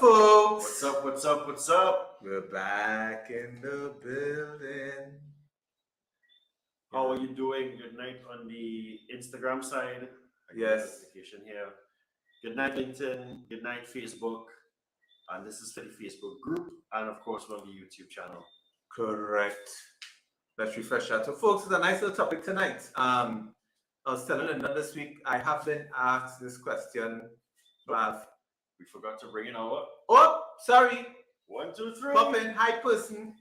folks? What's up? What's up? What's up? We're back in the building. How are you doing? Good night on the Instagram side. Yes. Notification here. Good night, LinkedIn. Good night, Facebook. And this is for the Facebook group, and of course, on the YouTube channel. Correct. Let's refresh that. So, folks, it's a nice little topic tonight. I was telling Linda this week, I have been asked this question. We forgot to bring in our. Oh, sorry. 1, 2, 3. Pop in. Hi, person.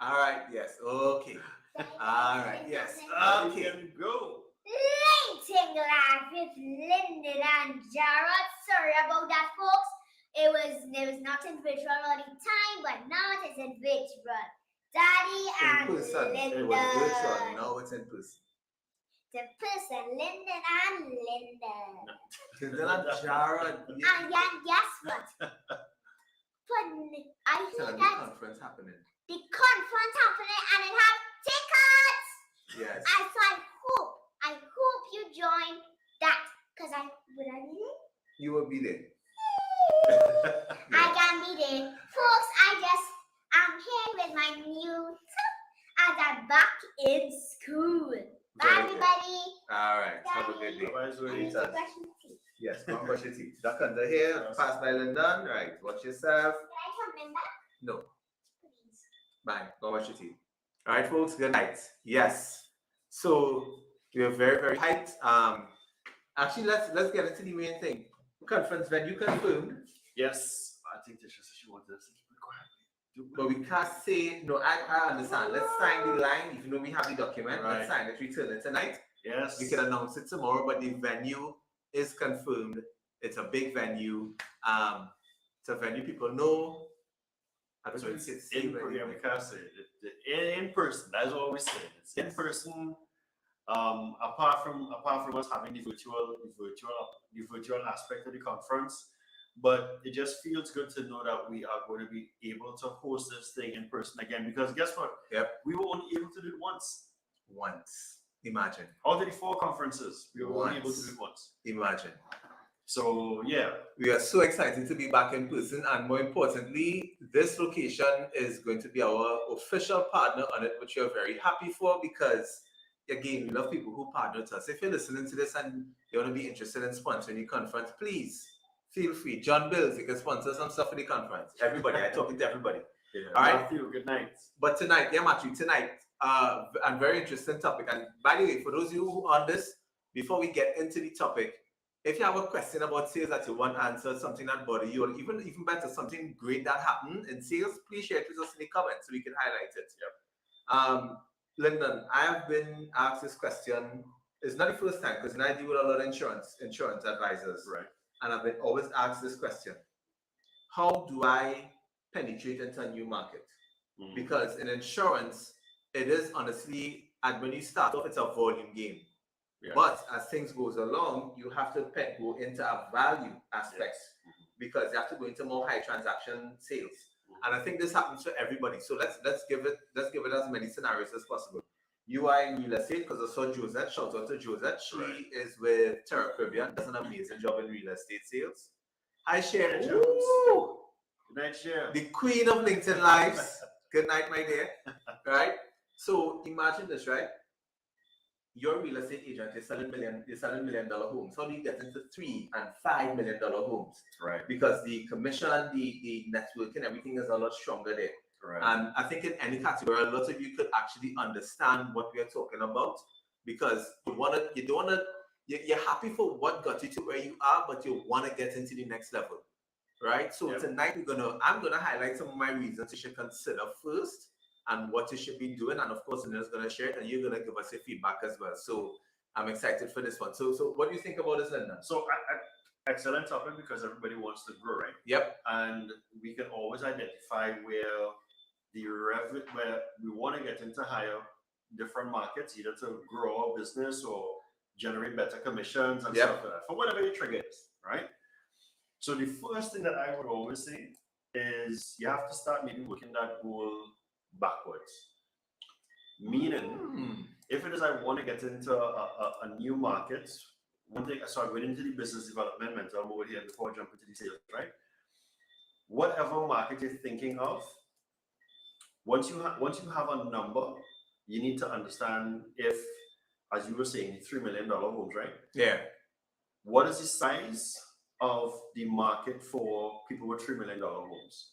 All right. Yes. Okay. All right. Yes. Okay. Here we go. Lighting Live with Lyndon and Jared. Sorry about that, folks. It was not in virtual all the time, but now it's in virtual. Daddy and In person. Lyndon. It was virtual. Now it's in person. The person, Lyndon and Lyndon. Lyndon and Jared. And guess what? But I Tell hear them the that conference happening. the conference happening and it have tickets. Yes. I hope you join that. Cause I be there? You will be there. I can be there. Folks, I'm here with my new as I'm back in school. Bye Very good. everybody. All right. Have a good day. Bye, I Zoe. need to brush my teeth. Yes, go and brush your teeth. Duck under here, pass by London. Right, watch yourself. Can I come in back? No, Please. bye. Go and wash your teeth. All right, folks, good night. Yes. So we are very, very hyped. Actually, let's get into the main thing. Conference venue confirmed, Yes, I think she wanted us to keep it quiet. but we can't say no. I understand. Let's sign the line, even though we have the document. Right. Let's sign it, return it tonight. Yes. We can announce it tomorrow, but the venue is confirmed. It's a big venue. It's a venue people know. I don't So think it's it's in person. That's what we say. It's in Yes. person. Apart from us having the virtual aspect of the conference, but it just feels good to know that we are going to be able to host this thing in person again. Because guess what? Yep. We were only able to do it once. Once. Imagine. Out of the 4 conferences, we were only able to do it once. Imagine. So yeah, We are so excited to be back in person, and more importantly, this location is going to be our official partner on it, which we are very happy for because, again, we love people who partner with us. If you're listening to this and you want to be interested in sponsoring the conference, please feel free. John Bills, you can sponsor some stuff for the conference. Everybody, I'm talking to everybody. yeah. All right. Matthew, good night. But tonight, Matthew, and very interesting topic. And by the way, for those of you who are on this, before we get into the topic, if you have a question about sales that you want answered, something that bother you, or even better, something great that happened in sales, please share it with us in the comments so we can highlight it. Yep. Lyndon, I have been asked this question. It's not the first time because I deal with a lot of insurance advisors. Right. And I've been always asked this question. How do I penetrate into a new market? Mhm. Because in insurance, it is honestly, and when you start off, it's a volume game. Yeah. But as things goes along, you have to go into a value aspect because you have to go into more high transaction sales. And I think this happens for everybody. So let's give it as many scenarios as possible. You are in real estate because I saw Josette. Shout out to Josette. She Right. is with Terra Caribbean. Does an amazing job in real estate sales. Hi, Sharon Hey, Jones. Jones. Good night, Cher. The queen of LinkedIn Lives. Good night, my dear. Right? So imagine this, right? You're a real estate agent, you're selling $1 million homes. How do you get into $3 and $5 million homes? Right. Because the commission, the network and everything is a lot stronger there. Right. And I think in any category, a lot of you could actually understand what we are talking about because you're happy for what got you to where you are, but you want to get into the next level. Right? So Yep. tonight I'm gonna highlight some of my reasons you should consider first and what you should be doing. And of course, Nina's gonna share it and you're gonna give us your feedback as well. So I'm excited for this one. So what do you think about this, Linda? So excellent topic because everybody wants to grow, right? Yep. And we can always identify where we want to get into higher different markets, either to grow our business or generate better commissions and Yep. stuff like that, for whatever your trigger is, right? So the first thing that I would always say is you have to start maybe working that goal backwards. Meaning, if it is I want to get into a new market, one thing, so I'm going into the business development mental mode here before I jump into the sales, right? Whatever market you're thinking of, once you have a number, you need to understand if, as you were saying, $3 million homes, right? Yeah. What is the size of the market for people with $3 million homes?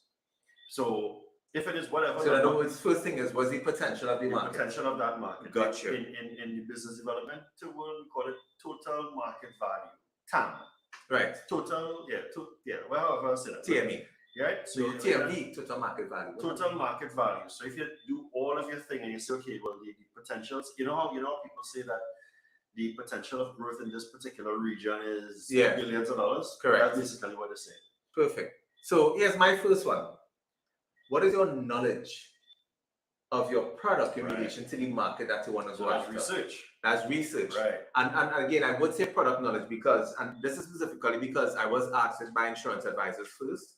So if it is whatever, So in other words, first thing is, what's the potential of the the market? potential of that market. Gotcha. In the business development world, we call it total market value, TAM. Right. Total, well, however I say that. TME. Right? So you- TMV, total market value. Total market value. So if you do all of your thing and you say, okay, well, the potentials, you know how people say that the potential of growth in this particular region is Yeah. billions of dollars? Correct. That's basically what they say. Perfect. So here's my first one. What is your knowledge of your product in Right. relation to the market that you want to So go that's after? research. That's research. Right. And again, I would say product knowledge because, and this is specifically because I was asked it by insurance advisors first.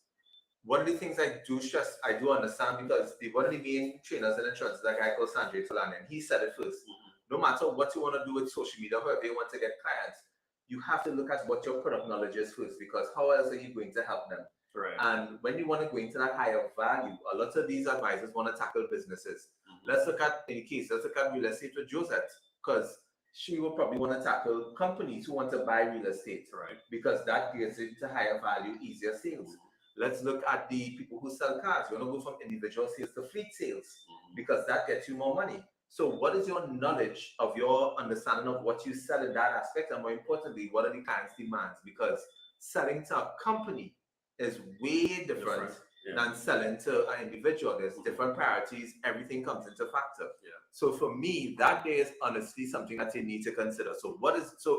One of the things I do stress, I do understand because one of the main trainers in insurance is a guy called Sanjay Tulani, and he said it first. No matter what you want to do with social media, however you want to get clients, you have to look at what your product knowledge is first, because how else are you going to help them? Right. And when you want to go into that higher value, a lot of these advisors want to tackle businesses. Let's look at, in the case, let's look at real estate with Josette, because she will probably want to tackle companies who want to buy real estate, Right. because that gets into higher value, easier sales. Let's look at the people who sell cars. You want to go from individual sales to fleet sales, because that gets you more money. So what is your knowledge of your understanding of what you sell in that aspect? And more importantly, what are the client's demands? Because selling to a company is way different Yeah. than selling to an individual. There's different priorities. Everything comes into factor. Yeah. So for me, that there is honestly something that you need to consider. So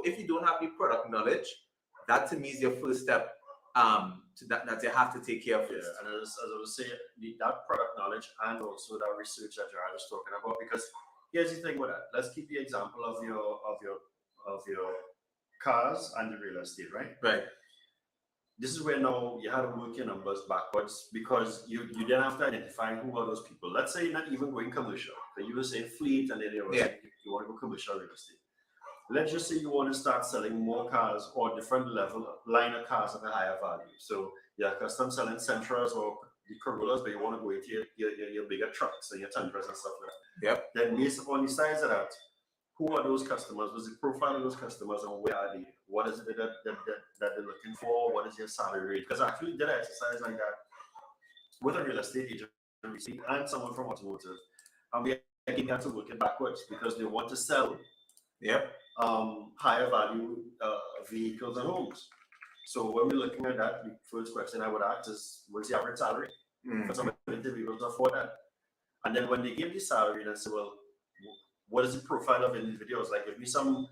if you don't have the product knowledge, that to me is your first step that you have to take care of first. Yeah, and as I was saying, that product knowledge and also that research that Gerard was talking about. Because here's the thing with that. Let's keep the example of your cars and the real estate, right? Right. This is where now you have to work your numbers backwards, because you then have to identify who are those people. Let's say you're not even going commercial. So you were saying fleet, and then you were saying you want to go commercial real estate. Let's just say you want to start selling more cars or different line of cars at a higher value. So you're custom selling Sentras or the Corollas, but you want to go into your bigger trucks and your Tundras and stuff like that. Yep. Then based upon the size of that, who are those customers? What's the profile of those customers, and where are they? What is it that they're looking for? What is your salary rate? Because I actually did an exercise like that with a real estate agent and someone from automotive, and we again had to work it backwards, because they want to sell higher value vehicles and homes. So when we're looking at that, the first question I would ask is, what's the average salary for somebody to be able to afford that? And then when they give the salary, then say, well, what is the profile of individuals? Like, give me some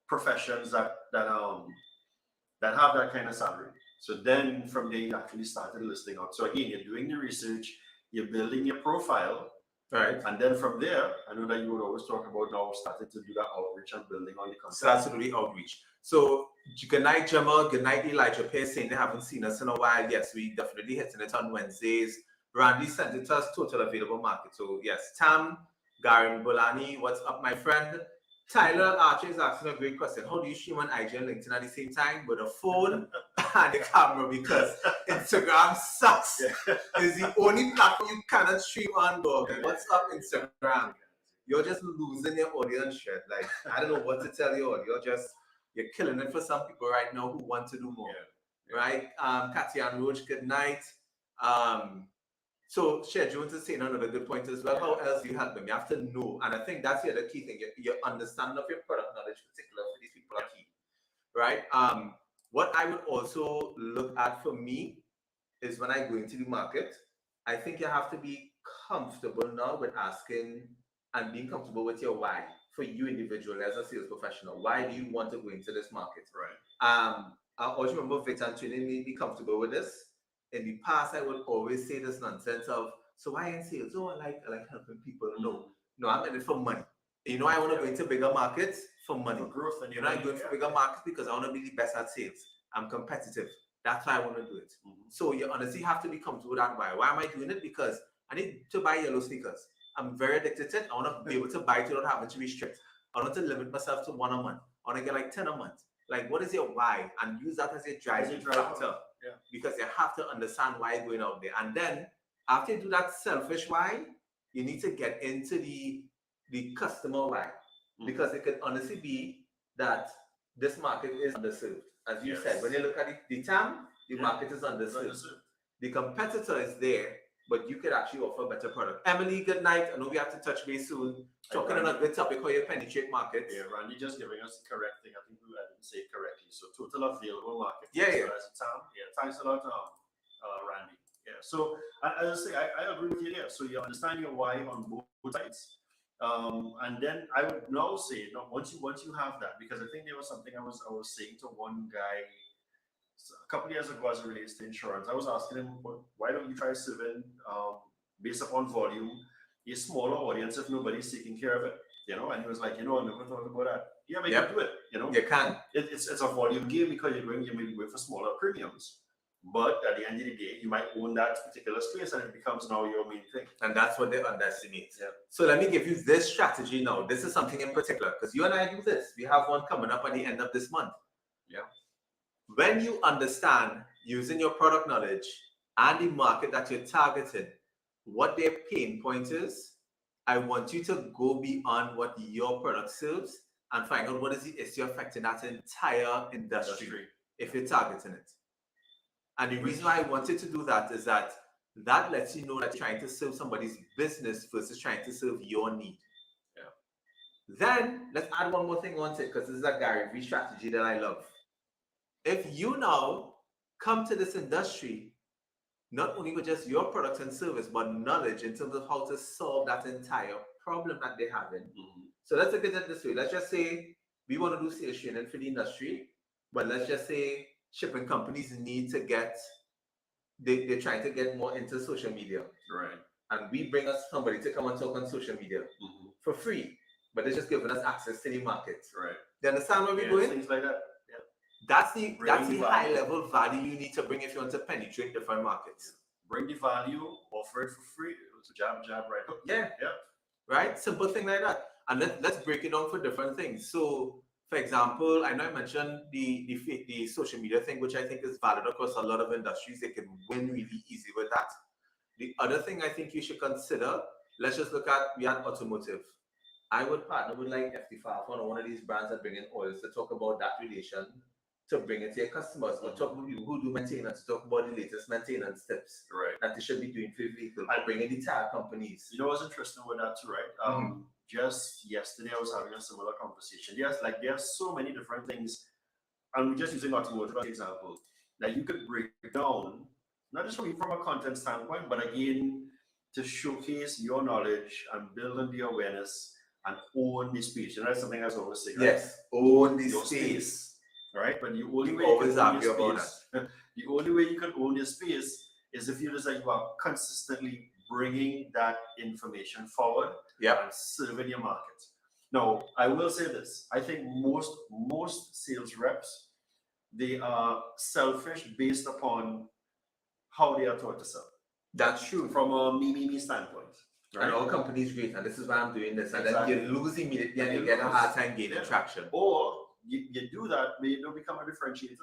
professions that have that kind of salary. So then from there, you actually started listing out. So again, you're doing the research, you're building your profile. Right. And then from there, I know that you would always talk about now starting to do that outreach and building on the content. So that's really outreach. So good night, Gemma. Good night, Elijah Pierce, saying they haven't seen us in a while. Yes, we definitely hitting it on Wednesdays. Randy sent it to us, total available market. So yes, Tam, Garin Bolani, what's up, my friend? Tyler Archer is asking a great question. How do you stream on IG and LinkedIn at the same time with a phone and the camera? Because Instagram sucks. It's the only platform you cannot stream on, dog. What's up, Instagram? You're just losing your audience shit. Like, I don't know what to tell you all. You're killing it for some people right now who want to do more. Right? Katia and Roach, good night. So Share Jones is saying another good point as well. How else do you help them? You have to know. And I think that's the other key thing. Your understanding of your product knowledge, particularly for these people, are key. Right? What I would also look at for me is when I go into the market, I think you have to be comfortable now with asking and being comfortable with your why for you individually as a sales professional. Why do you want to go into this market? Right. I always remember Victor training me be comfortable with this. In the past, I would always say this nonsense of, so why in sales? Oh, I like helping people. No, I'm in it for money. You know, I want to go into bigger markets for money. For growth, and you're not going for bigger markets because I want to be the best at sales. I'm competitive. That's why I want to do it. So you honestly have to be comfortable with that why. Why am I doing it? Because I need to buy yellow sneakers. I'm very addicted to it. I want to be able to buy it without having to restrict. I want to limit myself to one a month. I want to get like 10 a month. Like, what is your why? And use that as a driving factor. Yeah. Because you have to understand why you're going out there. And then after you do that selfish why, you need to get into the customer why. Because it could honestly be that this market is underserved. As you said, when you look at the TAM, the market is underserved. The competitor is there, but you could actually offer a better product. Emily, good night. I know we have to touch base soon. Talking on a good topic, how you penetrate markets. Yeah, Randy just giving us the correct thing. I think I didn't say it correctly. So total available market. Yeah. As a TAM. Yeah, thanks a lot, Randy. Yeah. So as I say, I agree with you there. So you understand your why on both sides. And then I would now say, once you have that, because I think there was something I was saying to one guy a couple of years ago as it relates to insurance. I was asking him, why don't you try serving based upon volume a smaller audience if nobody's taking care of it? And he was like, I never thought about that. Yeah, but you can do it. You can. It's a volume game because you may be going for smaller premiums. But at the end of the day, you might own that particular space and it becomes now your main thing. And that's what they underestimate. Yeah. So let me give you this strategy now. This is something in particular because you and I do this. We have one coming up at the end of this month. Yeah. When you understand using your product knowledge and the market that you're targeting, what their pain point is, I want you to go beyond what your product serves and find out what is the issue affecting that entire industry if you're targeting it. And the reason why I wanted to do that is that lets you know that you're trying to serve somebody's business versus trying to serve your need. Yeah. Then let's add one more thing onto it because this is a Gary Vee strategy that I love. If you now come to this industry, not only with just your product and service, but knowledge in terms of how to solve that entire problem that they're having. So let's look at it this way. Let's just say we want to do sales training for the industry, but let's just say shipping companies need to get, they're trying to get more into social media. Right. And we bring us somebody to come and talk on social media for free, but they're just giving us access to the market. Right. Do you understand where we're going? Things like that. That's the high level value you need to bring if you want to penetrate different markets. Bring the value, offer it for free. It's a jab right up. Yeah. Right? Simple thing like that. And let's break it down for different things. So, for example, I know I mentioned the social media thing, which I think is valid across a lot of industries. They can win really easy with that. The other thing I think you should consider, let's just look at, we had automotive. I would partner with like FT Falcon or one of these brands that bring in oils to talk about that relation, to bring it to your customers, or talk to people who do maintenance, talk about the latest maintenance tips that they should be doing for your vehicle, or bring in the tire companies. You know what's interesting with that too, right? Just yesterday I was having a similar conversation. Yes, like there are so many different things, and we're just using automotive as an example, that you could break down, not just from a content standpoint, but again, to showcase your knowledge and build on the awareness and own the space. You know, that's something I always say, right? Yes, own the your space. Right, but the only way always argue about that. The only way you can own your space is if you decide you are consistently bringing that information forward and serving your market. Now, I will say this: I think most sales reps, they are selfish based upon how they are taught to sell. That's true. From a me standpoint. Right? And all companies great, and this is why I'm doing this, and then you lose immediately, and you get a hard time gaining traction. Or you do that, but you don't become a differentiator.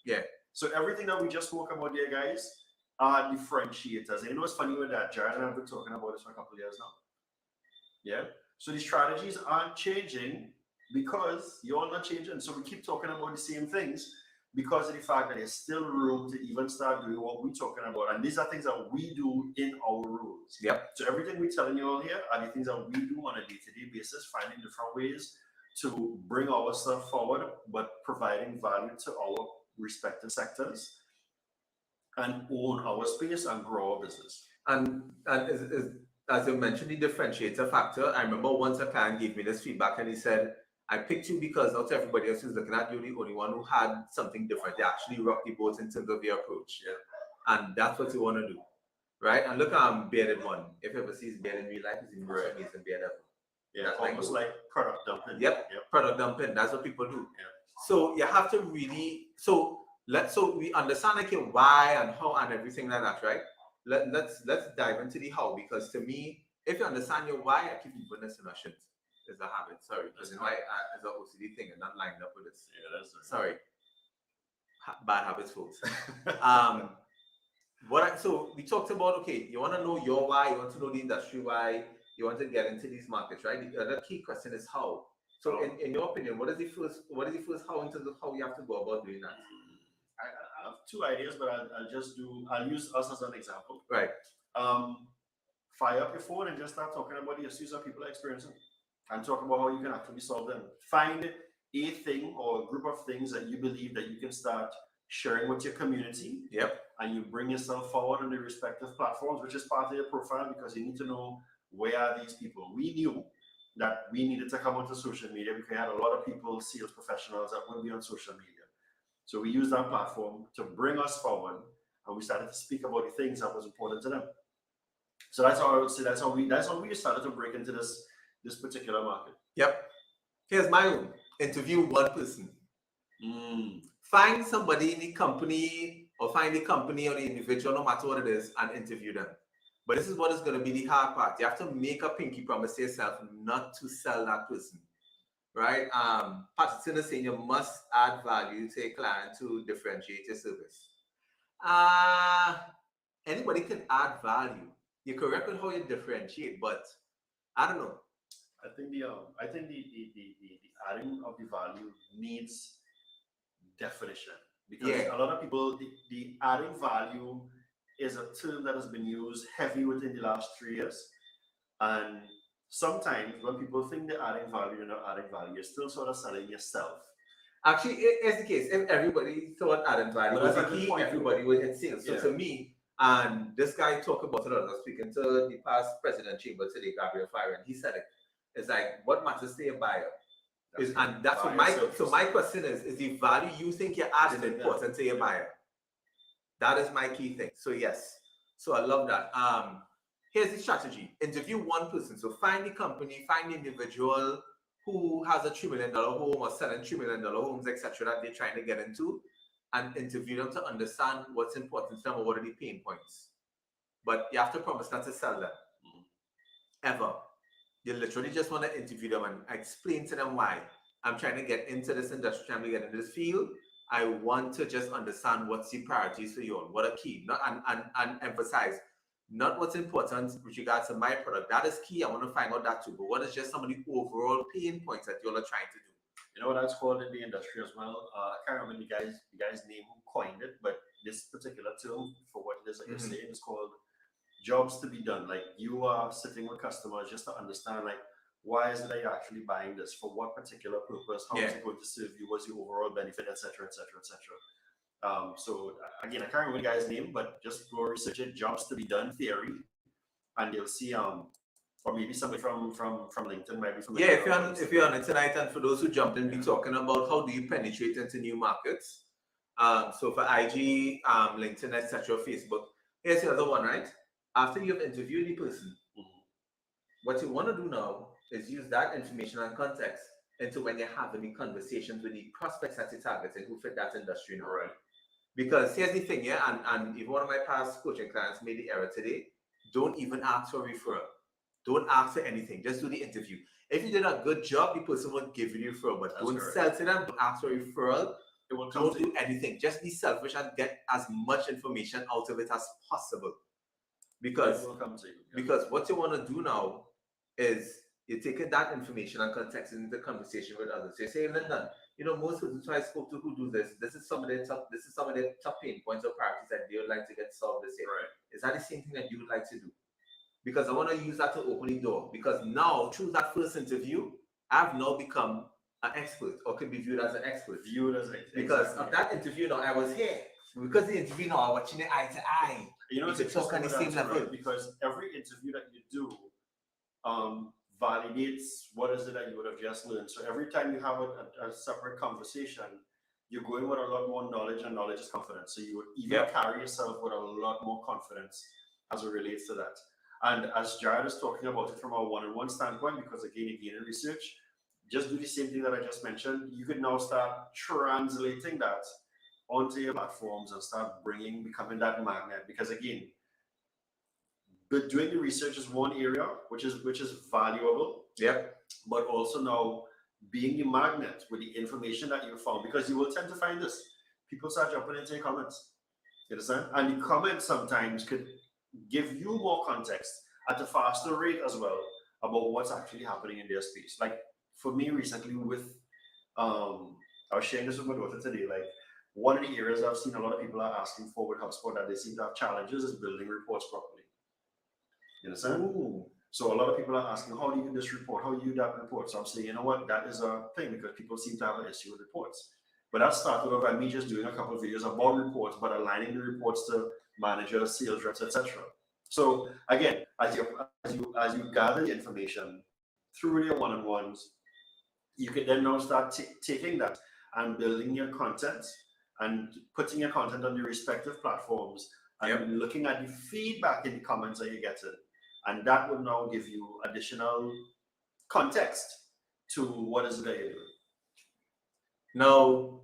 Yeah. So everything that we just spoke about there, guys, are differentiators. And you know what's funny with that? Jared and I have been talking about this for a couple of years now. Yeah. So the strategies aren't changing because you're not changing. So we keep talking about the same things because of the fact that there's still room to even start doing what we're talking about. And these are things that we do in our roles. Yep. So everything we're telling you all here are the things that we do on a day-to-day basis, finding different ways to bring our stuff forward, but providing value to our respective sectors and own our space and grow our business. And as you mentioned, the differentiator factor, I remember once a client gave me this feedback and he said, I picked you because not everybody else is looking at you, the only one who had something different. They actually rock the boat in terms of their approach. Yeah. And that's what you want to do. Right? And look, I'm bearded one. If you ever see his beard in real life, it's the most amazing beard ever. Yeah, that's almost like product dumping. Yep, product dumping. That's what people do. Yeah. So you have to really, so we understand like your why and how and everything like that, right? Let's dive into the how, because to me, if you understand your why, I keep doing this in our shit. is a habit. Sorry, because it's an OCD thing and not lined up with this. Yeah, that's right. Sorry. Bad habits, folks. So we talked about, okay, you want to know your why, you want to know the industry why, you want to get into these markets, right? The other key question is how. So in your opinion, what is the first how in terms of how you have to go about doing that? I have two ideas, but I'll use us as an example. Right. Fire up your phone and just start talking about the issues that people are experiencing and talk about how you can actually solve them. Find a thing or a group of things that you believe that you can start sharing with your community. Yep. And you bring yourself forward on the respective platforms, which is part of your profile, because you need to know where are these people. We knew that we needed to come onto social media because we had a lot of people, sales professionals that wouldn't be on social media. So we used that platform to bring us forward, and we started to speak about the things that was important to them. So that's how I would say that's how we started to break into this particular market. Yep. Here's my own. Interview one person. Find somebody in the company or find the company or the individual, no matter what it is, and interview them. But this is what is going to be the hard part. You have to make a pinky promise to yourself not to sell that person, right? Patterson is saying you must add value to a client to differentiate your service. Anybody can add value. You're correct with how you differentiate, but I don't know. I think the adding of the value needs definition, because a lot of people, the adding value is a term that has been used heavy within the last 3 years, and sometimes when people think they're adding value, you're not adding value. You're still sort of selling yourself. Actually, it's the case. If everybody thought adding value was the key, everybody would hit sales. So to me, and this guy talked about it. I was speaking to the past president chamber today, Gabriel Fire, and he said it. It's like, what matters to a buyer? And that's what my question is the value you think you're adding important to your buyer? That is my key thing. So yes. So I love that. Here's the strategy. Interview one person. So find the company, find the individual who has a $3 million home or selling $3 million homes, etc., that they're trying to get into, and interview them to understand what's important to them or what are the pain points. But you have to promise not to sell them. Ever. You literally just want to interview them and explain to them why. I'm trying to get into this industry, trying to get into this field. I want to just understand what's the priorities for you and what are key. Not and emphasize not what's important with regards to my product. That is key. I want to find out that too. But what is just some of the overall pain points that you're trying to do? You know what that's called in the industry as well? I can't remember the guy's name who coined it, but this particular term for what it is that you're saying is called jobs to be done. Like, you are sitting with customers just to understand, like, why is it that you're actually buying this? For what particular purpose? How is it going to serve you? What's the overall benefit, etc., etc., etc. So again, I can't remember the guy's name, but just go research it. Jobs to be done theory, and you'll see. Or maybe somebody from LinkedIn might be familiar. Yeah, if you're on it tonight, and for those who jumped in, we're talking about how do you penetrate into new markets. So for IG, LinkedIn, etc., Facebook. Here's the other one, right? After you've interviewed the person, what you want to do now is use that information and context into when you're having the conversations with the prospects that you're targeting who fit that industry now. Right. Because here's the thing, and if one of my past coaching clients made the error today, don't even ask for referral. Don't ask for anything. Just do the interview. If you did a good job, the person will give you the referral, but don't sell to them. Don't ask for referral. Don't do anything. Just be selfish and get as much information out of it as possible. Because what you want to do now is you're taking that information and context into conversation with others. So you say, Lyndon, most persons who I spoke to who do this is some of their top pain points or priorities that they would like to get solved this year. Right. Is that the same thing that you would like to do? Because I want to use that to open the door. Because now, through that first interview, I've now become an expert, or can be viewed as an expert. Because of that interview now, I was here. Because the interview now, I'm watching it eye to eye. It's talk on the same level. Because every interview that you do validates what is it that you would have just learned. So every time you have a separate conversation, you're going with a lot more knowledge, and knowledge is confidence. So you would even carry yourself with a lot more confidence as it relates to that. And as Jared is talking about it from a one-on-one standpoint, because again in research, just do the same thing that I just mentioned. You could now start translating that onto your platforms and start becoming that magnet. Because again, but doing the research is one area which is valuable. Yep. but also now being the magnet with the information that you found, because you will tend to find this. People start jumping into your comments. You understand? And the comments sometimes could give you more context at a faster rate as well about what's actually happening in their space. Like for me recently with I was sharing this with my daughter today, like one of the areas I've seen a lot of people are asking for with HubSpot that they seem to have challenges is building reports properly. You understand? Ooh. So a lot of people are asking, how do you do this report? How do you do that report? So I'm saying, you know what, that is a thing because people seem to have an issue with reports. But that started off by me just doing a couple of videos about reports, but aligning the reports to managers, sales reps, etc. So again, as you gather the information through your one-on-ones, you can then now start taking that and building your content and putting your content on the respective platforms and looking at the feedback in the comments that you're getting. And that will now give you additional context to what is it that you're doing. Now,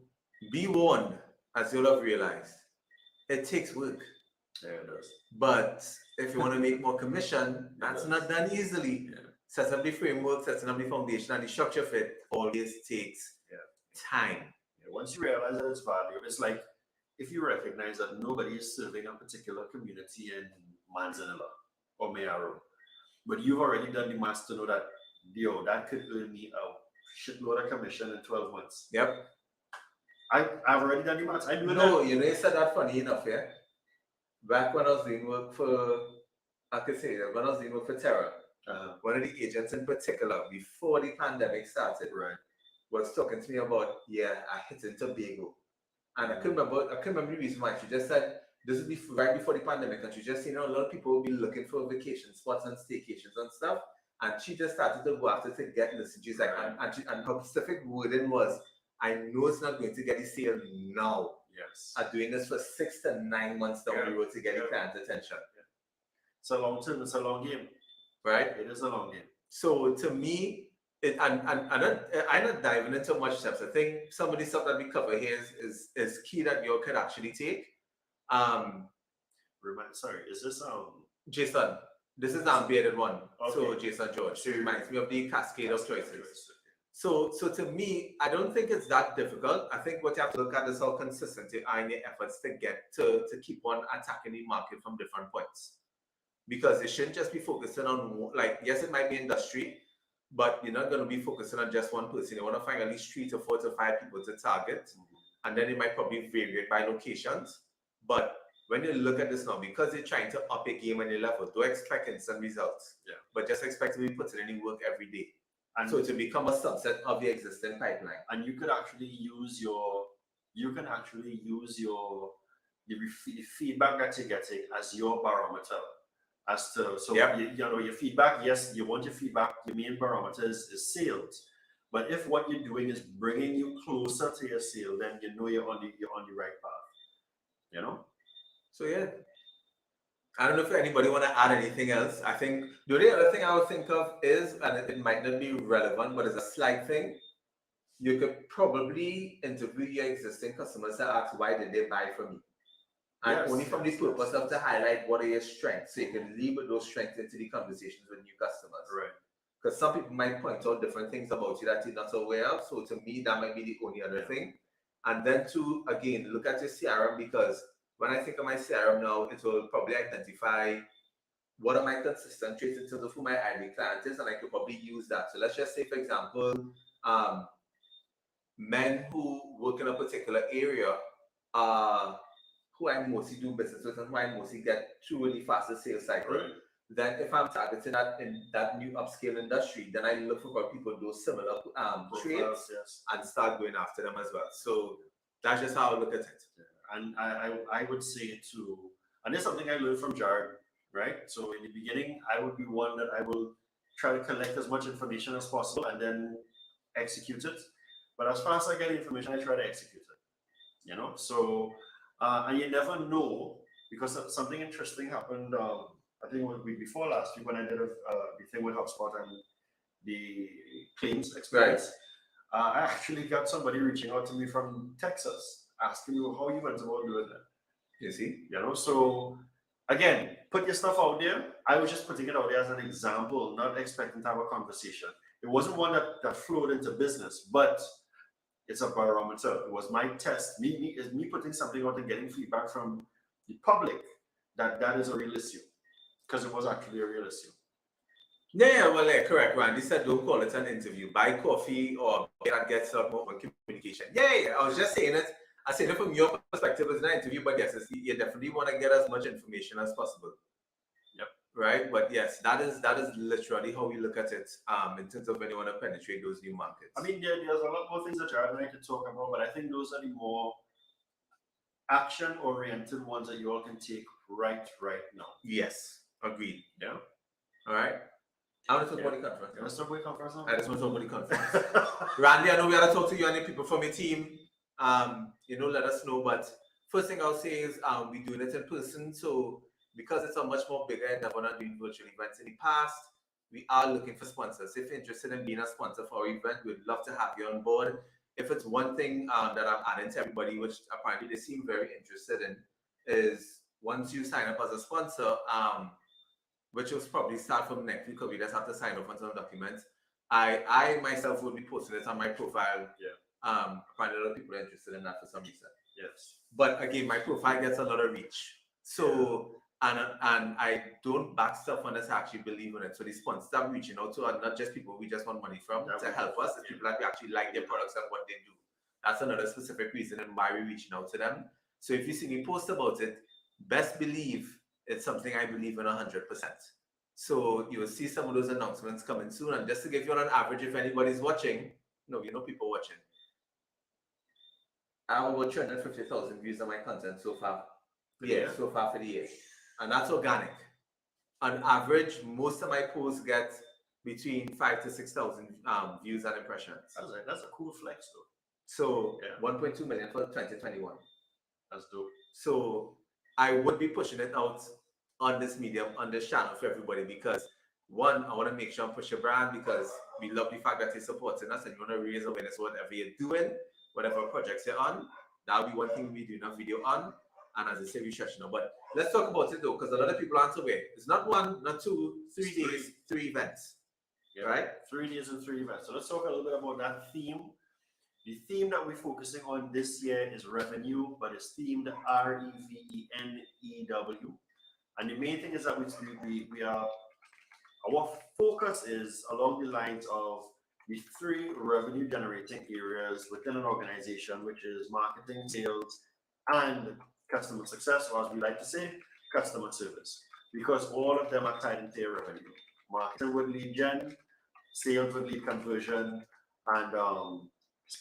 be warned, as you'll have realized, it takes work. Yeah, it does. But if you want to make more commission, that's not done easily. Yeah. Setting up the framework, setting up the foundation, and the structure of it always takes time. Yeah, once you realize that it's value, it's like if you recognize that nobody is serving a particular community in Manzanilla or Mayaro, but you've already done the math to know that, yo, that could earn me a shitload of commission in 12 months. Yep. I've already done the math. I do No, that. you know, you said that funny enough, yeah? Back when I was doing work for, I could say that, when I was doing work for Terra, one of the agents in particular, before the pandemic started, was talking to me about, I hit in Tobago. And I couldn't remember the reason why. She just said, this is right before the pandemic, and she just, a lot of people will be looking for vacation spots and staycations and stuff. And she just started to go after to get this. She's like, and her specific wording was, I know it's not going to get the sale now. Yes. I'm doing this for 6 to 9 months down the road to get the client's attention. It's a long term, it's a long game. Right? It is a long game. So to me, I'm not diving into much steps. I think some of the stuff that we cover here is key that you could actually take. Sorry, is this Jason? This is the bearded one. Okay. So Jason George. So it reminds me of the cascade of choices. So to me, I don't think it's that difficult. I think what you have to look at is how consistent you are in your efforts to get to keep on attacking the market from different points. Because it shouldn't just be focusing on, like, yes, it might be industry, but you're not going to be focusing on just one person. You want to find at least 3 to 4 to 5 people to target. And then it might probably vary by locations. But when you look at this now, because you're trying to up your game and your level, don't expect instant results. But just expect to be putting in work every day. And so to become a subset of the existing pipeline. And you could actually use the feedback that you're getting as your barometer. As to your feedback, yes, you want your feedback, your main barometer is sales. But if what you're doing is bringing you closer to your sale, then you know you're on the right path. So I don't know if anybody want to add anything else. I think the only other thing I would think of is, and it might not be relevant, but it's a slight thing. You could probably interview your existing customers to ask why did they buy from you. And only from the purpose of to highlight what are your strengths, so you can leave with those strengths into the conversations with new customers. Right. Because some people might point out different things about you that you're not aware of. So to me, that might be the only other thing. And then to, again, look at your CRM, because when I think of my CRM now, it will probably identify what are my consistent traits in terms of who my ideal client is, and I could probably use that. So let's just say, for example, men who work in a particular area who I mostly do business with and who I mostly get through the fastest sales cycle. Right. Then if I'm targeting that in that new upscale industry, then I look for people who do similar traits and start going after them as well. So that's just how I look at it. And I would say too, and there's something I learned from Jared, right? So in the beginning, I would be one that I will try to collect as much information as possible and then execute it. But as fast as I get information, I try to execute it. So and you never know, because something interesting happened. I think it was week before last week when I did the thing with HubSpot and the claims experience. I actually got somebody reaching out to me from Texas, asking me how you went about doing that. You see? So again, put your stuff out there. I was just putting it out there as an example, not expecting to have a conversation. It wasn't one that flowed into business, but it's a barometer. It was my test, me putting something out and getting feedback from the public that is a real issue, because it was actually a real issue. Yeah, well, correct. Randy said don't call it an interview. Buy coffee or get some more communication. Yeah, I was just saying it. I said it from your perspective as an interview, but yes, you definitely want to get as much information as possible. Yep. Right, but yes, that is literally how we look at it. In terms of when you want to penetrate those new markets. I mean, there's a lot more things that Jared and I could talk about, but I think those are the more action-oriented ones that you all can take right now. Yes, agreed. Yeah. All right. I want to talk about the conference. Let's talk about conference now. I just want to talk about the conference. Randy, I know we got to talk to you and the people from your team. Let us know. But first thing I'll say is we're doing it in person. So because it's a much more bigger and we're not doing virtual events in the past, we are looking for sponsors. If you're interested in being a sponsor for our event, we'd love to have you on board. If it's one thing that I'm adding to everybody, which apparently they seem very interested in, is once you sign up as a sponsor, which will probably start from next week because we just have to sign off on some documents. I myself will be posting it on my profile. Yeah. Apparently a lot of people are interested in that for some reason. Yes. But again, my profile gets a lot of reach. So and I don't back stuff unless I actually believe in it. So the sponsors I'm reaching out to are not just people we just want money from to help us. It's people that we actually like their products and what they do. That's another specific reason and why we're reaching out to them. So if you see me post about it, best believe it's something I believe in 100%. So you will see some of those announcements coming soon. And just to give you an average, if anybody's watching, people watching. I have about 350,000 views on my content so far. So far for the year. And that's organic. On average, most of my posts get between 5,000 to 6,000 views and impressions. That's a cool flex though. So 1.2 million for 2021. That's dope. So I would be pushing it out on this medium, on this channel for everybody because one, I want to make sure I'm pushing brand because we love the fact that you're supporting us and you want to raise awareness whatever you're doing, whatever projects you're on. That'll be one thing we'll be doing a video on. And as I say, research now. But let's talk about it though, because a lot of people aren't aware. It's not one, not two, 3 days, 3 events. Yeah, right? 3 days and 3 events. So let's talk a little bit about that theme. The theme that we're focusing on this year is revenue, but it's themed REVENEW. And the main thing is that we are, our focus is along the lines of the 3 revenue generating areas within an organization, which is marketing, sales, and customer success, or as we like to say, customer service. Because all of them are tied into your revenue. Marketing with lead gen, sales with lead conversion, and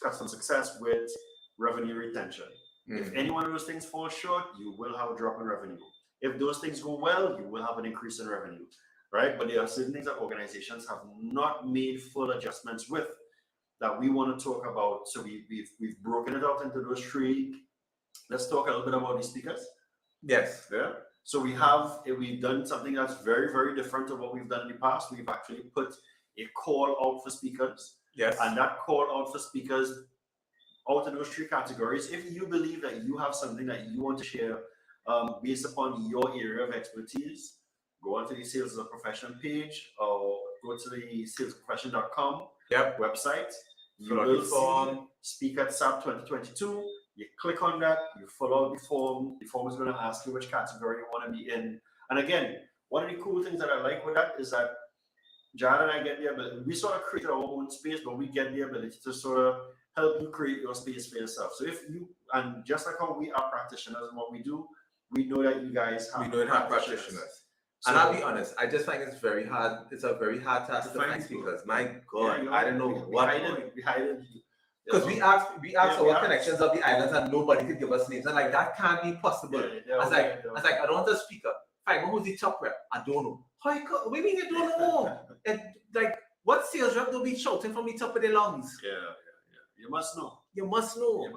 customer success with revenue retention. If any one of those things fall short, you will have a drop in revenue. If those things go well, you will have an increase in revenue, right? But there are certain things that organizations have not made full adjustments with that we want to talk about. So we've broken it out into those 3. Let's talk a little bit about the speakers. Yes. Yeah. So we've done something that's very, very different to what we've done in the past. We've actually put a call out for speakers. Yes. And that call out for speakers out of those 3 categories, if you believe that you have something that you want to share based upon your area of expertise, go onto the Sales as a Profession page or go to the salesprofession.com website. You will see Speak at SAP 2022. You click on that, you fill out the form. The form is going to ask you which category you want to be in. And again, one of the cool things that I like with that is that John and I get the ability, we sort of create our own space, but we get the ability to sort of help you create your space for yourself. So if you, and just like how we are practitioners in what we do, we know that you guys have practitioners. So, and I'll be honest, I just find it's very hard. It's a very hard task to find speakers. My God, I don't know what. Because we asked our connections of the islands and nobody could give us names. And like, that can't be possible. I was like, I don't want a speaker. Fine, who's the top rep? I don't know. How what do you mean you don't know? Like, what sales rep will be shouting from the top of their lungs? Yeah. You must know. You must know.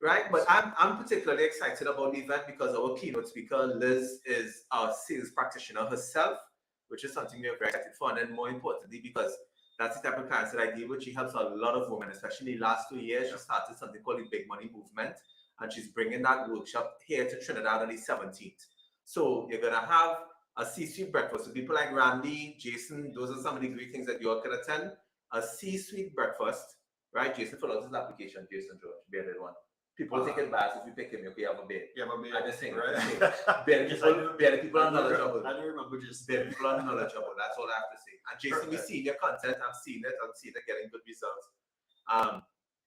Right? But I'm particularly excited about the event because our keynote speaker, Liz, is a sales practitioner herself, which is something we're very excited for. And then more importantly, because that's the type of clients that I deal with. She helps a lot of women, especially in the last 2 years. She started something called the Big Money Movement, and she's bringing that workshop here to Trinidad on the 17th. So you're going to have a C-suite breakfast with people like Randy, Jason. Those are some of the great things that you all can attend. a C-suite breakfast, right? Jason filled out his application, Jason George, bearded one. People think it's bad if you pick him, okay, you have a beard. Yeah, but I just think, right? bearded Yes, people are knowledgeable. I don't remember just Bearded people are knowledgeable. That's all I have to say. And Jason, we've seen your content. I've seen it getting good results.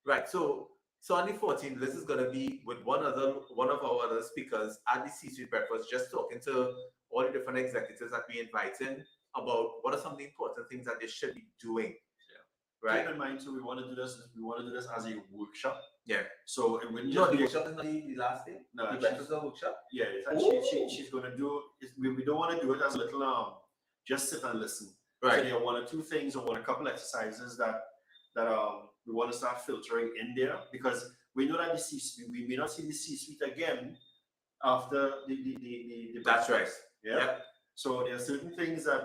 Right. So on the 14th, this is going to be with one of our other speakers at the C-suite breakfast, just talking to all the different executives that we invite in about what are some of the important things that they should be doing. Right. Keep in mind too, we want to do this as a workshop. Yeah. So it wouldn't No, just the be workshop is not the last day. No, the she's- breakfast is a workshop. yeah, it's she's gonna do we don't want to do it as a little just sit and listen. So Right. there are one or two things or a couple exercises that we want to start filtering in there, because we know that we may not see the C-suite again after the That's right. breakfast. Yeah. Yep. So there are certain things that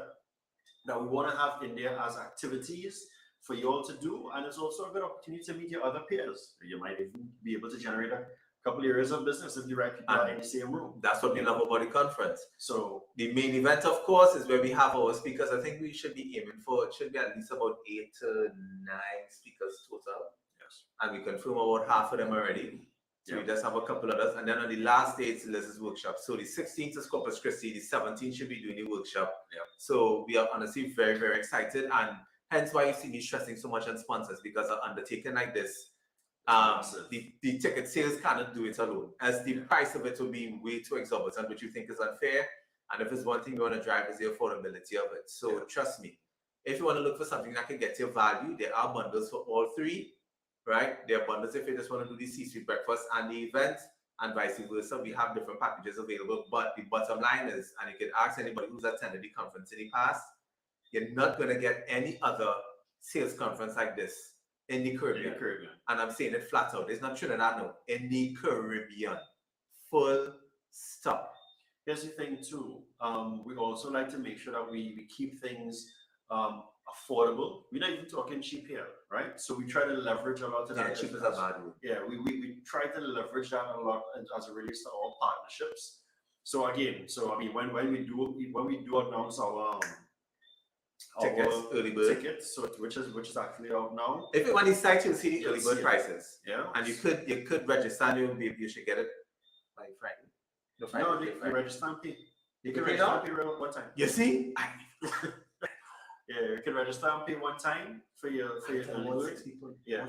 we want to have in there as activities for you all to do, and it's also a good opportunity to meet your other peers. You might even be able to generate a couple areas of business if the right people are in the same room. That's what we love about the conference. So The main event, of course, is where we have our speakers. I think we should be aiming for, it should be at least about 8 to 9 speakers total. yes, And we confirm about half of them already. So we just have a couple others. And then on the last day, it's Liz's workshop. So the 16th is Corpus Christi, the 17th should be doing the workshop. Yeah. So we are honestly very, very excited. And hence why you see me stressing so much on sponsors, because an undertaking like this, massive. the ticket sales cannot do it alone, as the price of it will be way too exorbitant, which you think is unfair. And if it's one thing you want to drive, is the affordability of it. So trust me, if you want to look for something that can get your value, there are bundles for all three, right? There are bundles if you just want to do the C-suite breakfast and the event, and vice versa. We have different packages available, but the bottom line is, and you can ask anybody who's attended the conference in the past, you're not going to get any other sales conference like this in the Caribbean. And I'm saying it flat out. It's not Trinidad, no. In the Caribbean. Full stop. Here's the thing too. We also like to make sure that we keep things affordable. We're not even talking cheap here, right? So we try to leverage a lot of Yeah, that. cheap is a bad word. Yeah, we try to leverage that a lot as it relates to our partnerships. So again, I mean, when we do announce our Tickets, early bird. tickets, so which is actually out now. If you want the site, you'll see the You'll early see bird it. prices. Yeah, And you could register and you should get it by Friday. No, Friday. no, by the Friday. register and pay. You can can pay register now? and pay around one time. You see? Yeah, you can register and pay one time for your early bird. Yeah.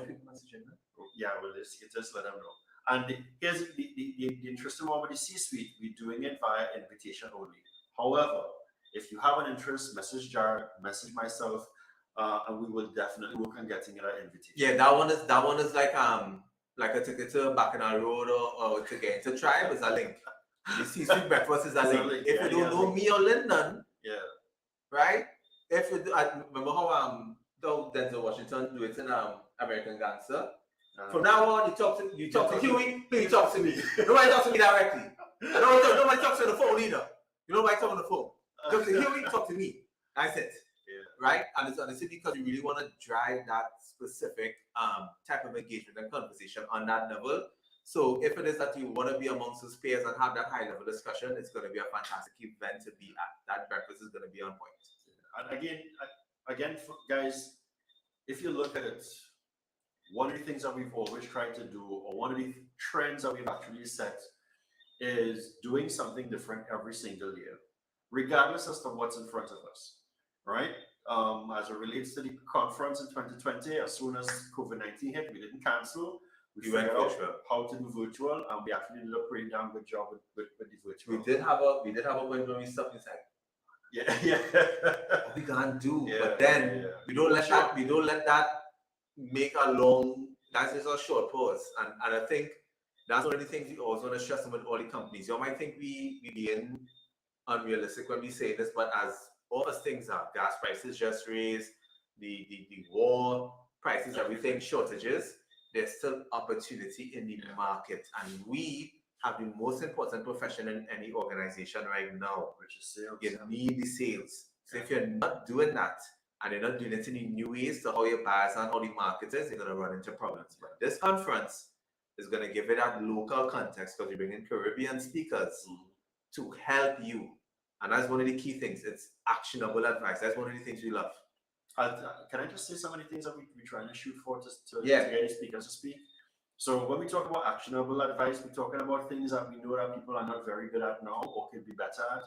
Yeah, well, just let them know. And here's the interesting one with the C-suite, we're doing it via invitation only. However, if you have an interest, message Jared, message myself, and we will definitely work on getting an invitation. Yeah, that one is like a ticket to Bacchanal Road or to get into Tribe is a link. The C-suite breakfast is a It's a link. link, If yeah, you don't yeah, know link. me or Lyndon, Yeah, right? If you do, I remember how Denzel Washington do it in American Gangster. From now on, you talk to Huey, you talk to me. Nobody talks to me directly. Nobody talks on the phone either. Nobody talk on the phone. Talk to Huey, talk to me. That's it. Yeah. Right? And it's honestly because you really want to drive that specific type of engagement and conversation on that level. So if it is that you want to be amongst those peers and have that high level discussion, it's going to be a fantastic event to be at. That breakfast is going to be on point. And again, guys, if you look at it, one of the things that we've always tried to do, or one of the trends that we've actually set, is doing something different every single year, regardless as to what's in front of us, right? As it relates to the conference in 2020, as soon as COVID-19 hit, we didn't cancel. We went figured out virtual. how to do virtual, and we actually did a pretty damn good job with the virtual. We did have a point when we stuck inside. Yeah. What we can't do, Yeah, but then yeah. we don't let that make a long. That's just a short pause, and I think that's one of the things we always want to stress with all the companies. You might think we being unrealistic when we say this, but as all as things are, gas prices just raised, the war prices, everything, shortages, there's still opportunity in the market, and we have the most important profession in any organization right now, Which is sales. you need the sales. So if you're not doing that, and you're not doing it in the new ways to how your buyers and how the market is, you're going to run into problems. But this conference is going to give it that local context, because we bring in Caribbean speakers to help you. And that's one of the key things. It's actionable advice. That's one of the things we love. Can I just say so many things that we're trying to shoot for to Yeah. get the speakers to speak? So when we talk about actionable advice, we're talking about things that we know that people are not very good at now or could be better at.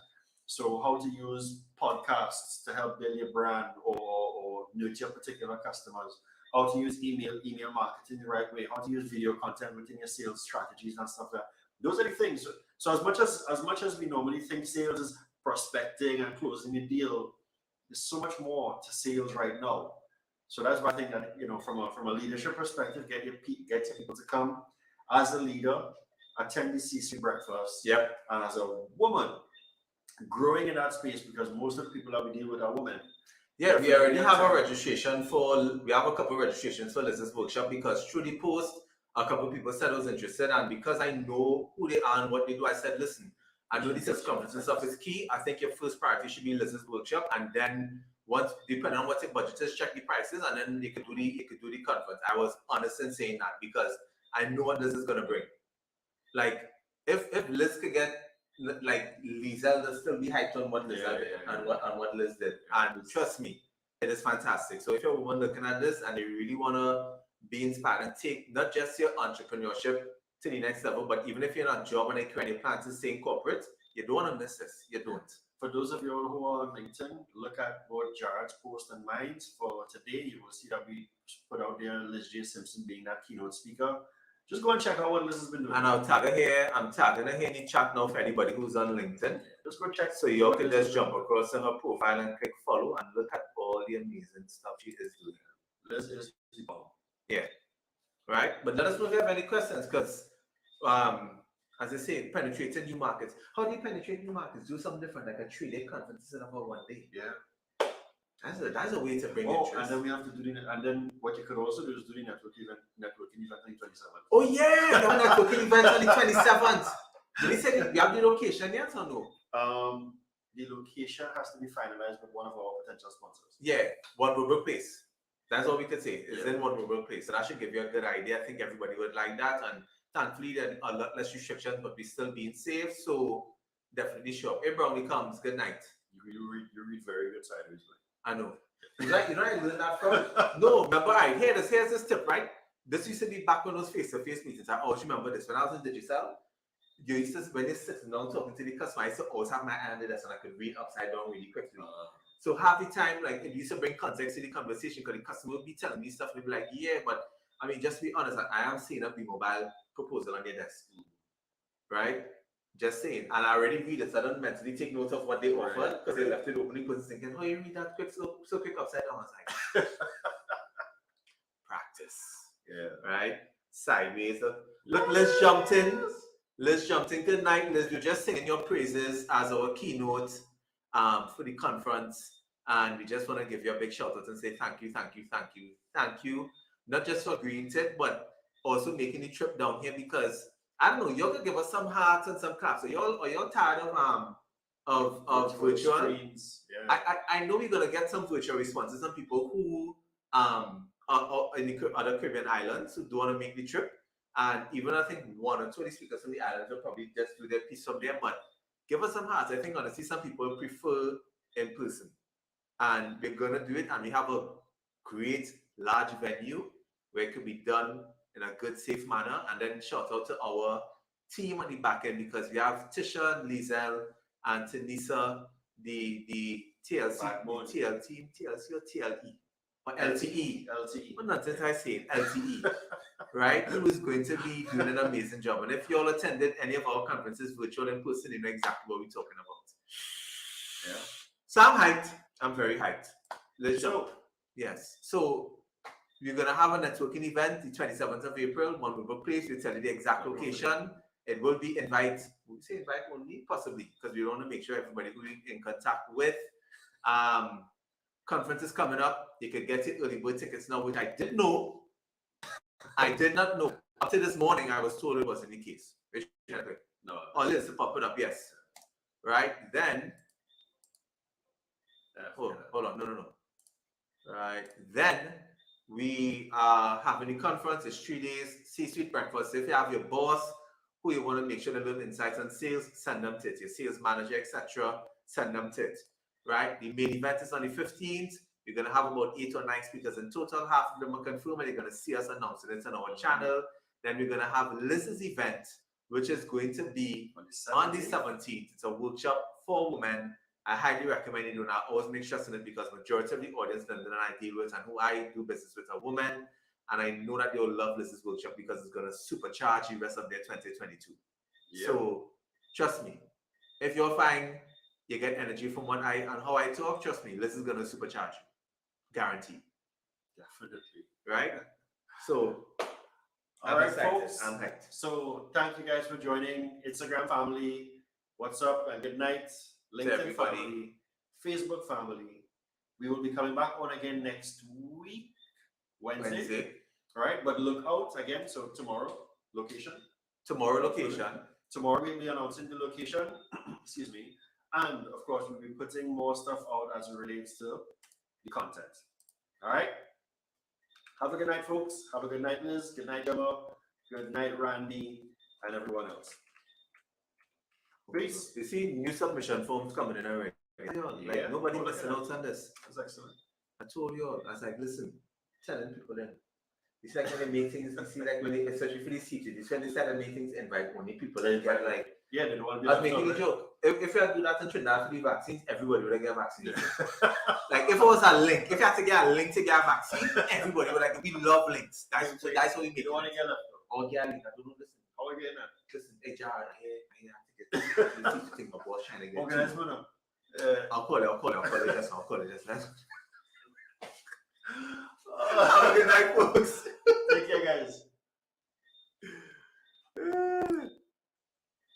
So how to use podcasts to help build your brand or nurture particular customers. How to use email marketing the right way. How to use video content within your sales strategies and stuff like that. Those are the things. So as much as we normally think sales is prospecting and closing a deal, there's so much more to sales right now. So that's why I think that from a leadership perspective, get your people to come as a leader, attend the C-suite breakfast. Yep. And as a woman, growing in that space because most of the people that we deal with are women. Yeah, we already have a registration we have a couple of registrations for Liz's workshop because through the post, a couple of people said I was interested, and because I know who they are and what they do, I said, listen, I know this is conference and stuff is key. I think your first priority should be Liz's workshop, and then once, depending on what your budget is, check the prices, and then you could do the conference. I was honest in saying that because I know what Liz is gonna bring. Like if Liz could get like Lizelle will still be hyped on what Liz did and what Liz did, and trust me, it is fantastic. So if you're a woman looking at this and you really wanna be inspired and take not just your entrepreneurship to the next level, but even if you're not job and you currently plan to stay in corporate, you don't want to miss this. You don't. For those of you who are on LinkedIn, look at both Jared's post and mine for today. You will see that we put out there Liz J. Simpson being that keynote speaker. Just go and check out what Liz has been doing. And I'll tag her here. I'm tagging her here in the chat now for anybody who's on LinkedIn. Just go check. So you can just jump across to her profile and click follow and look at all the amazing stuff she is doing. Liz is the bomb. Yeah. Right? But let us know if you have any questions because as I say, penetrating new markets. How do you penetrate new markets? Do something different, like a 3-day conference instead of a 1 day. Yeah. That's a way to bring interest. interest. And then we have to do and then what you could also do is do the networking event on the 27th. Oh yeah, the networking event on the 27th. Did he say we have the location yet or no? The location has to be finalized with one of our potential sponsors. Yeah, One Rubber Place. That's all we could say. It's in One Rubber Place. So that should give you a good idea. I think everybody would like that. And thankfully, there are a lot less restrictions, but we're still being safe. So definitely show up. Hey, Brownie comes. Good night. You read very good sideways. I know. You know I learned that from? No, remember, here's this tip, right? This used to be back on those face-to-face meetings. I always remember this. When I was in Digicel, you used to, when you're sitting down talking to the customer, I used to always have my hand in this and I could read upside down really quickly. So half the time, like, it used to bring context to the conversation because the customer would be telling me stuff and they'd be like, yeah, but I mean, just to be honest, I am seeing up the mobile proposal on your desk, right? Just saying. And I already read it, so I don't mentally take note of what they offered because they left it open. The person thinking, oh, you read that quick, so quick upside down. I was like, practice. Yeah. Right? Sideways. Look, Liz jumped in. Good night, Liz. You're just singing your praises as our keynote for the conference. And we just want to give you a big shout out and say thank you. Thank you. Not just for agreeing to it, but also making the trip down here because I don't know, y'all could give us some hearts and some claps. Are y'all tired of virtual screens? Yeah. I know we're gonna get some virtual responses from people who are in the other Caribbean islands who don't want to make the trip. And even I think 1 or 2 of the speakers from the islands will probably just do their piece from there. But give us some hearts. I think honestly some people prefer in person. And we're gonna do it, and we have a great large venue where it could be done in a good, safe manner. And then shout out to our team on the back end because we have Tisha, Lizelle, and Tanisa, the TLC, TL team, TLC or TLE? Or LTE. What nonsense I say? LTE. Right? Who is going to be doing an amazing job. And if you all attended any of our conferences, virtual and person, you know exactly what we're talking about. Yeah. So I'm hyped. I'm very hyped. Let's jump. Yes. So we're going to have a networking event the 27th of April, One Rubber Place. We'll tell you the exact location. It will be invite only, possibly, because we want to make sure everybody who we're in contact with. Conference is coming up. You can get it early bird tickets now, which I didn't know. I did not know. Up to this morning, I was told it wasn't the case. No. Unless it popped up, yes. Right? Then, hold on, no. Right. Then, we are having a conference. It's 3 days, C-suite breakfast. If you have your boss who you want to make sure they learn insights on sales, send them to it. Your sales manager, etc., send them to it. Right? The main event is on the 15th. We're going to have about 8 or 9 speakers in total. Half of them are confirmed, and you're going to see us announcing it on our channel. Then we're going to have Liz's event, which is going to be on the 17th. It's a workshop for women. I highly recommend it. And I always make stress on it because majority of the audience that I deal with and who I do business with are women. And I know that they'll love Liz's workshop because it's going to supercharge the rest of their 2022. Yeah. So trust me, if you're fine, you get energy from what I and how I talk, trust me, Liz is going to supercharge you. Guaranteed. Definitely. Right? So, All right, folks. I'm hyped. So thank you guys for joining. Instagram family, what's up and good night. LinkedIn everybody. family, Facebook family. We will be coming back on again next week, Wednesday. All right, but look out again. So tomorrow, location. Tomorrow, location. Tomorrow we'll be announcing the location. Excuse me. And of course, we'll be putting more stuff out as it relates to the content. All right. Have a good night, folks. Have a good night, Liz. Good night, Gemma. Good night, Randy, and everyone else. Peace. You see, new submission forms coming in already. Like, nobody missing out on this. That's excellent. I told you all. I was like, listen, telling people then. It's like when they make things, you see, like when they, especially for the seated, it's when they start to make things invite only people and get like, yeah, they don't want to be. I was making a joke. If you had to do that in Trinidad for the vaccines, everybody would get vaccinated. Like if it was a link, if you had to get a link to get a vaccine, everybody would like. We love links. That's what we make. You don't want to get a. Oh yeah, link. I don't know. Listen. How are we getting that? Listen, hey Jar, I have to get to take my boss trying to get. Okay, let's move on. I'll call it. Just have a good night, folks. Take care, guys.